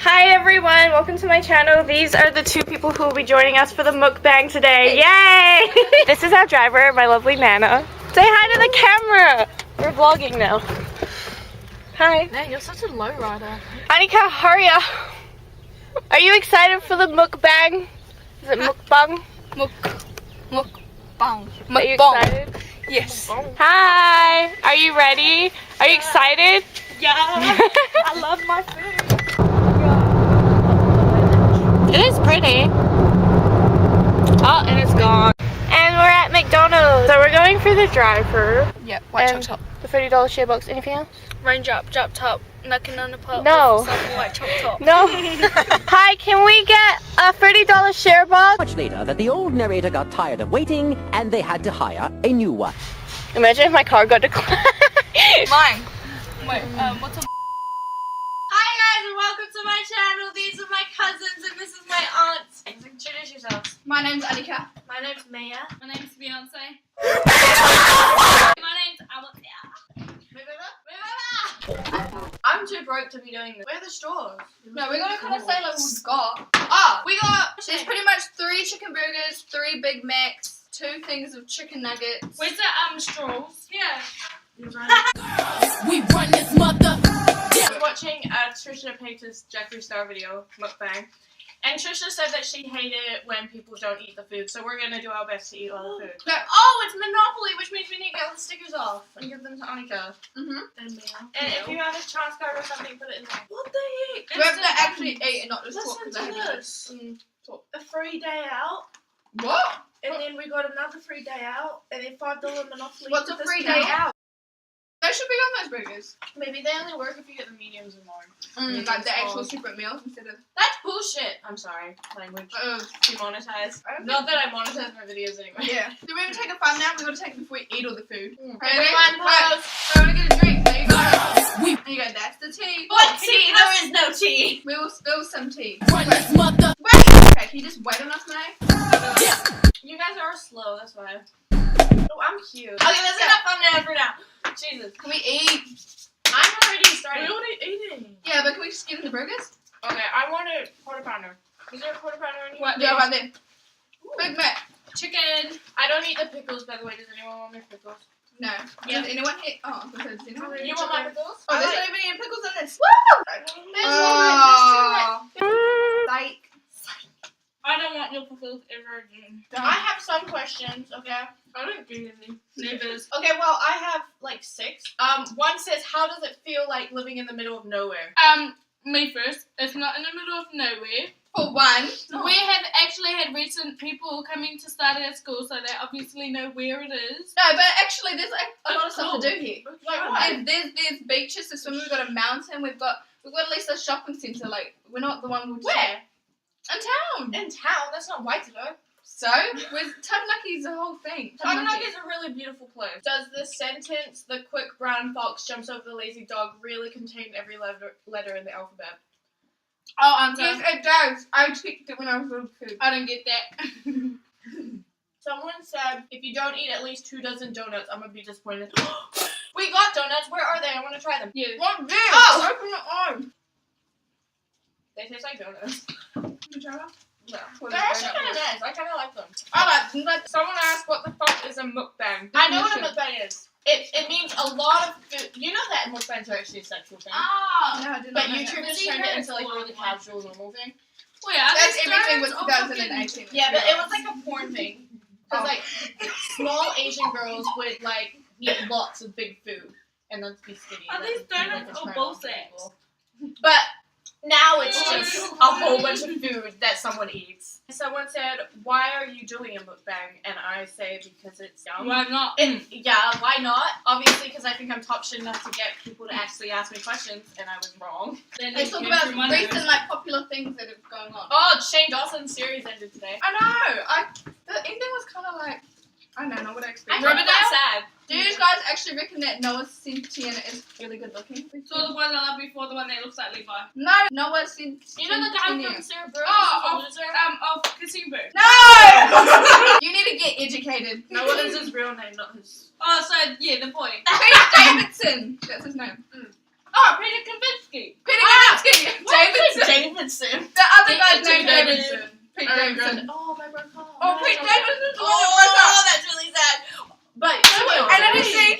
Hi everyone, welcome to my channel. These are the two people who will be joining us for the mukbang today. Yay! This is our driver, my lovely Nana. Say hi to the camera. We're vlogging now. Hi. Man, you're such a low rider. Anika, hurry up. Are you excited for the mukbang? Is it mukbang? Mukbang. Are you excited? Yes. Hi. Are you ready? Are you excited? Yeah. I love my food. It is pretty. Oh, and it's gone. And we're at McDonald's. So we're going for the driver. Yeah, white and chop top. the $30 share box. Anything else? Rain drop top, knocking on the pot. No. White chop top. No. Hi, can we get a $30 share box? Much later that the old narrator got tired of waiting and they had to hire a new one. Imagine if my car got declined. Mine. Wait, what's a... Hi guys and welcome to my channel. These are my cousins and this is my aunt. Introduce yourselves. My name's Anika. My name's Maya. My name's Beyonce. My name's Alexia. I'm too broke to be doing this. Where are the straws? No, we gotta kind of say like what we've got. Oh, we got... There's pretty much 3 chicken burgers, 3 Big Macs, 2 things of chicken nuggets. Where's the straws? Yeah. We run this mother. We're watching Trisha Paytas' Jeffree Star video, mukbang. And Trisha said that she hated it when people don't eat the food, so we're gonna do our best to eat all the food. No. Oh, it's Monopoly, which means we need to get the stickers off and give them to Anika. Mm-hmm. And if you have a chance card or something, put it in there. What the heck? We have to actually eat and not just talk. Listen to this. A free day out, What? and then we got another free day out, and then $5 Monopoly. What's a free day out? They should be on those burgers. Maybe they only work if you get the mediums and more. Like the actual separate meals instead of... That's bullshit. I'm sorry. Language. Demonetized. Not that I monetize my videos anyway. Yeah. Do we even take a thumbnail? We gotta take it before we eat all the food. Everyone pose. I wanna get a drink. There you go. There you go. That's the tea. What tea? There is no tea. We will spill some tea. Run this mother. Wait. Okay, can you just wait on us, May? You guys are slow, that's why. Oh, I'm cute. Okay, let's get a thumbnail for now. Jesus. Can we eat? I'm already starting. We're already eating. Yeah, but can we just get in the burgers? Okay, I want a quarter pounder. Is there a quarter pounder in here? What? Yeah, right there. Big Mac. Chicken. I don't eat the pickles, by the way. Does anyone want their pickles? No. Yeah. Does anyone eat? Oh, because anyone You want my pickles? Oh, there's I not even any pickles in this. There's Like. I don't want your pickles ever again. I have some questions, okay? I don't get any. Neighbors. Okay, well, I have like 6. One says, how does it feel like living in the middle of nowhere? Me first. It's not in the middle of nowhere. For one. We have actually had recent people coming to start at school, so they obviously know where it is. No, but actually, there's a lot of stuff to do here. Like what? And there's beaches to swim. We've got a mountain. We've got at least a shopping centre. Like we're not the one who. Where? In town. In town? That's not Waitoto. So, with Tabanuki's the whole thing. Tabanaki is a really beautiful place. Does the sentence, the quick brown fox jumps over the lazy dog, really contain every letter in the alphabet? I'll answer. Yes, it does. I checked it when I was a little kid. I don't get that. Someone said, if you don't eat at least 2 dozen donuts, I'm going to be disappointed. We got donuts. Where are they? I want to try them. Yeah. What this? Oh! Open it on. They taste like donuts. Can you try them? No. Well, They're actually kind of nice. I kind of like them. I like Someone asked what the fuck is a mukbang. I know what a mukbang is. It means a lot of food. You know that mukbangs are actually a sexual thing. Ah. No, I did But not know YouTube that. has turned it into like a really casual, normal thing. Well, yeah, That's everything with 2018. Yeah, but it was like a porn thing. Because like small Asian girls would like eat lots of big food and then be skinny. Are these donuts or bullshit? But now it's just a whole bunch of food that someone eats. Someone said, why are you doing a mukbang? And I say, because it's yum. Why not? And yeah, why not? Obviously, because I think I'm top shit enough to get people to actually ask me questions, and I was wrong. Let's talk about recent like popular things that are going on. Oh, Shane Dawson's series ended today. I know. The ending was kind of like, I don't know, not what I expected. I remember that sad. Do you guys actually reckon that Noah Centineo is really good looking? So the one I loved before, the one that looks like Levi. No, Noah Centineo. You know the guy from Sarah Burns? Of Casino. No! You need to get educated. No, what is his real name, not his... Oh, so yeah, the point. Peter Davidson. That's his name. Oh, Peter Kavinsky. Peter Kavinsky. Davidson. David? Davidson. The other guy's Pete name Davidson. Pete Davidson. Oh, my brother. Oh, Pete Davidson's the one that broke Oh, up. that's really sad. But And then you see,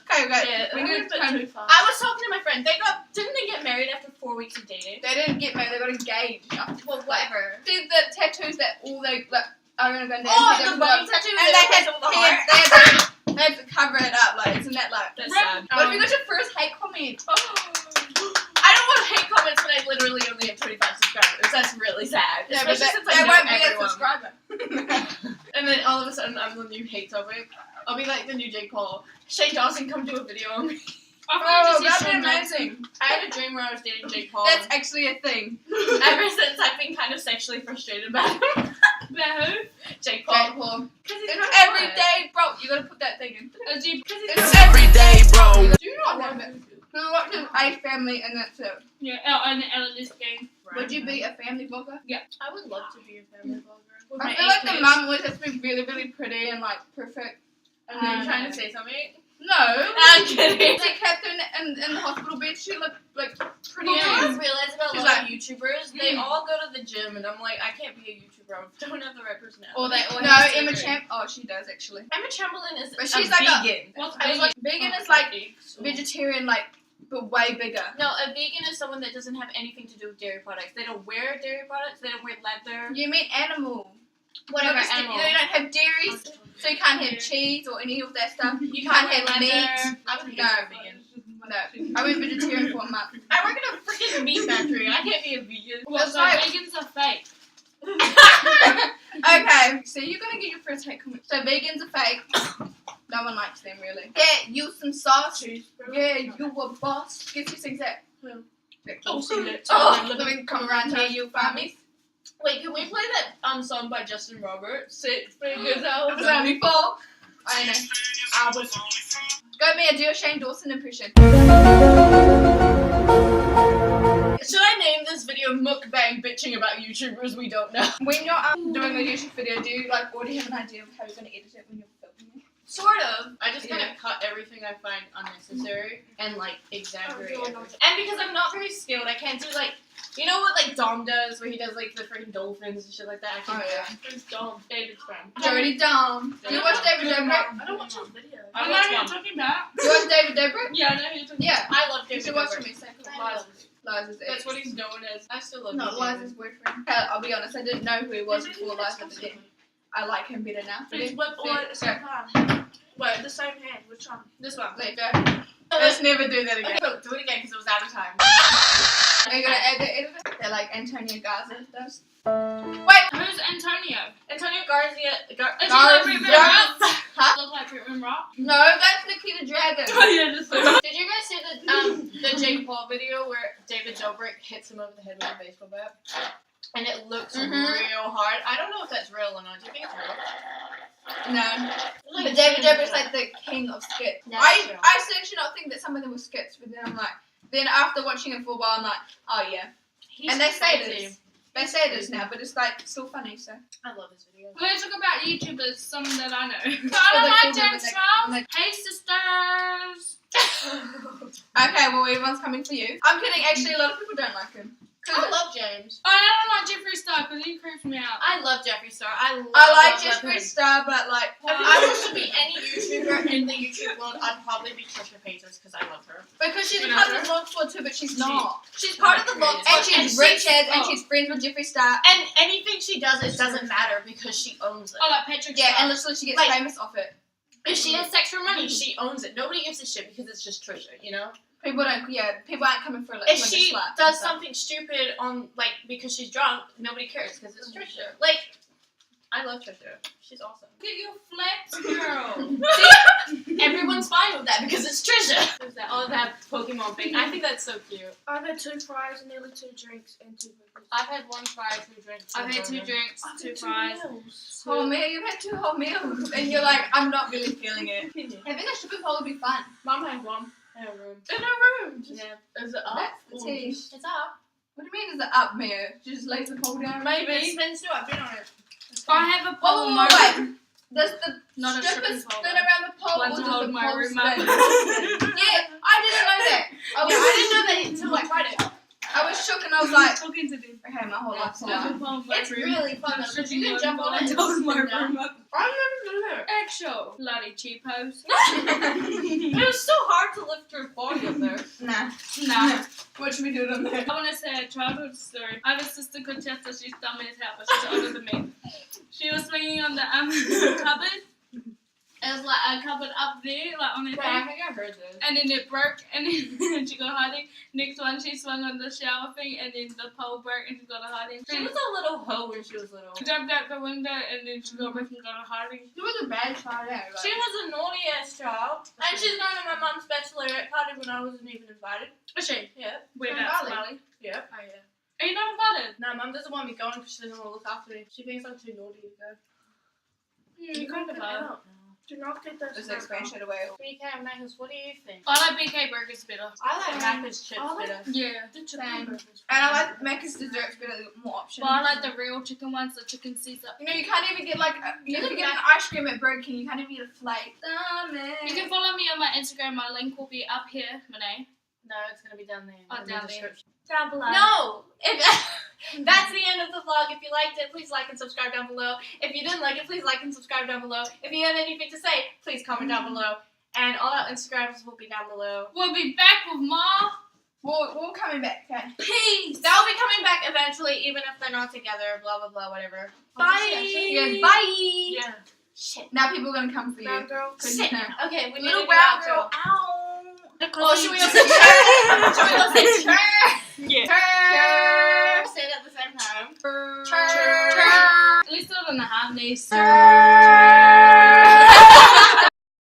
okay, Yeah, we need to too fast. I was talking to my friend. Didn't they get married after 4 weeks of dating? They didn't get married. They got engaged. Well, whatever. See the tattoos that all they like are gonna go down. Oh, the body tattoo. And they had the heart. they had to cover it up. Like, isn't that like? That's sad. What if you got your first hate comment? I don't want hate comments when I literally only have 25 subscribers. That's really sad. Yeah, but Especially since they I know won't be a everyone. subscriber. And then all of a sudden, I'm the new hate topic. I'll be like the new Jake Paul. Shane Dawson, come do a video on me. Oh, that'd be amazing. I had a dream where I was dating Jake Paul. That's actually a thing. Ever since I've been kind of sexually frustrated about him. About who? Jake Paul. Jake Paul. Because It's every day, bro. You gotta put that thing in. It's every day, bro. Do you not love it? We watch a family and that's it. Yeah, and Ellen's game. Would you be a family vlogger? Yeah. I would love to be a family vlogger. I feel like the mum always has to be really, really pretty and like perfect. And then you're trying to say something? No. I'm kidding. Like Catherine in the hospital bed, she looked like pretty. Well, I realize about a She's lot like, of YouTubers, they all go to the gym, and I'm like, I can't be a YouTuber. I don't have the right personality. Or they all No, have Emma Champ. Oh, she does actually. Emma Chamberlain is But a she's like a- vegan. What's vegan is like vegetarian, like but way bigger. No, a vegan is someone that doesn't have anything to do with dairy products. They don't wear dairy products. They don't wear leather. You mean animal? Whatever Obviously, animal. They don't have dairy, so you can't have cheese or any of that stuff. You can't wear have leather. meat. I would hate No. to be vegan. No, I went vegetarian for a month. I work in a freaking meat factory. I can't be a vegan. Well, so vegans are fake. Okay, so you're gonna get your first hate comment. So vegans are fake. No one likes them really. Yeah, use some sauce. Yeah, you a boss. Guess who sings that? Oh, let me come around to you, farmies. Wait, can we play that song by Justin Roberts? 6 fingers out. It was only 4. I know. I was. Go Mia, do your Shane Dawson impression. Should I name this video Mukbang bitching about YouTubers we don't know? When you're doing a YouTube video, do you like already have an idea of how you're gonna edit it when you're filming it? Sort of. I just kind of cut everything I find unnecessary and like exaggerate everything. And because I'm not very skilled, I can't do like, you know what like Dom does where he does like the freaking dolphins and shit like that? I can't do that. Who's Dom? David's friend. Dirty Dom. Do you watch David Dobrik? I don't watch his videos. I know who you're talking about. Do you watch David Dobrik? Yeah, I know who you're talking Yeah. I love You David should watch Dobrik. me. Say Liza's. Liza's ex. That's what he's known as. I still love No, him. Liza's boyfriend. I'll be honest, I didn't know who he was before Liza, but then I like him better now. It's with all at the same Go. time. Wait, the same hand. Which one? This one. Let go. Let's never do that again. Okay, look, do it again because it was out of time. Are you gonna add the editor? They're like Antonio Garza does. Wait! Who's Antonio? Antonio Garcia. Is he like Brittman Rock? Huh? Look like Brittman Rock? No, that's Nikita Dragon. yeah, just like. Did you guys see the Jake Paul video where David Dobrik hits him over the head with a baseball bat? And it looks real hard. I don't know if that's real or not. Do you think it's real? No. Like, But David Dobrik's like the king of skits. That's I true. actually not think that some of them were skits, but then I'm like, then after watching it for a while, I'm like, oh yeah. He's And they say crazy. this. They say this now, but it's like still funny, so. I love his videos. Let's talk about YouTubers, some that I know. So So I they like call them James when they- Hey sisters! Okay, well everyone's coming for you. I'm kidding, actually a lot of people don't like him. I love James. I don't like Jeffree Star because he creeps me out. I love Jeffree Star. I like love Jeffree him. Star, but like, If I was to be any YouTuber in the YouTube world, I'd probably be Trisha Paytas because I love her. because she's You a know part her? of the vlog squad too, but she's not. She's part of the vlog And squad, she's rich as, and she's friends with Jeffree Star. and anything she does, it doesn't matter because she owns it. Oh, like Patrick Yeah, Star. and literally she gets Like- famous off it. If she has sex for money, she owns it. Nobody gives a shit because it's just Trisha, you know? People aren't coming for like If when she they slap does and stuff. something stupid on, like, because she's drunk, nobody cares because it's Trisha. Like, I love Trisha. She's awesome. Get your flex, girl. Everyone's fine with that because it's Trisha. There's that, all that Pokemon thing. I think that's so cute. I've had 2 fries, nearly 2 drinks, and 2 burgers. I've had 1 fry, 2 drinks. I've had 2 drinks, 2 fries. Whole meal, you've had 2 whole meals, and you're like, I'm not really feeling it. Having a sugar bowl would be fun. Mom had 1 in a room. In a room. Yeah. Is it up? That's the tea. It's up. What do you mean, is it up, Mia? She just lays the pole down? Maybe. It spins too. I've been on it. I have a Whoa, pole whoa, whoa, wait. Does the Not a stripper stripping spin pole. around the pole, One or to does hold the my pole room spin? up. Yeah, I didn't know that. Yeah, I didn't know that until I tried it. I was shook and I was like, Talking to them. okay, my whole life's a lie. It's really fun though, because you can jump on it I and told sit my down. room up. I've never done it. Actual bloody cheapos. It was so hard to lift your body up there. Nah. Nah. What should we do on there? I want to say a childhood story. I have a sister called Chester. She's dumb as hell, but she's older than me. She was swinging on the cupboard. It was like a cupboard up there, like on the Wait, I thing. think I heard this. And then it broke, and then she got hiding. Next one, she swung on the shower thing, and then the pole broke, and she got a hiding. She was a little hoe when she was little. She jumped out the window, and then she got back and got a hiding. It was a bad child. She was a naughty ass child. And she's going to my mom's bachelorette party when I wasn't even invited. Was she? Yeah. Whereabouts, Bali? Bali? Yeah. Oh, yeah. Are you not invited? No, mum doesn't want me going because she doesn't want to look after me. She thinks I'm too naughty to go. You can't I invited. don't know. Do not get this. This next man straight away. BK and Maccas, what do you think? I like BK burgers better. I like Maccas chips I like- better. Yeah. The chicken Same. burgers. And I like Maccas desserts, but more options. But I like the real chicken ones, the chicken Caesar. You know, you can't even get like you have to get an ice cream at Burger King. You can't even get a flake. You can follow me on my Instagram. My link will be up here, Monet. No, it's going to be down there. Oh, in the down there. description. Down below. No! If that's the end of the vlog. If you liked it, please like and subscribe down below. If you didn't like it, please like and subscribe down below. If you have anything to say, please comment down below. And all our Instagrams will be down below. We'll be back with more. We're coming back. Okay. Peace. They'll be coming back eventually, even if they're not together. Blah blah blah, whatever. Bye. Yes, bye. Yeah. Shit. Now people are gonna come for you. Brown girl. Shit. Okay, we need Little to brown do girl. outro. Ow. Oh, should we all say turn? Should we all say turn? Yeah. Turn. Say it at the same time. Turn. At least do it on the harmonies. Turn.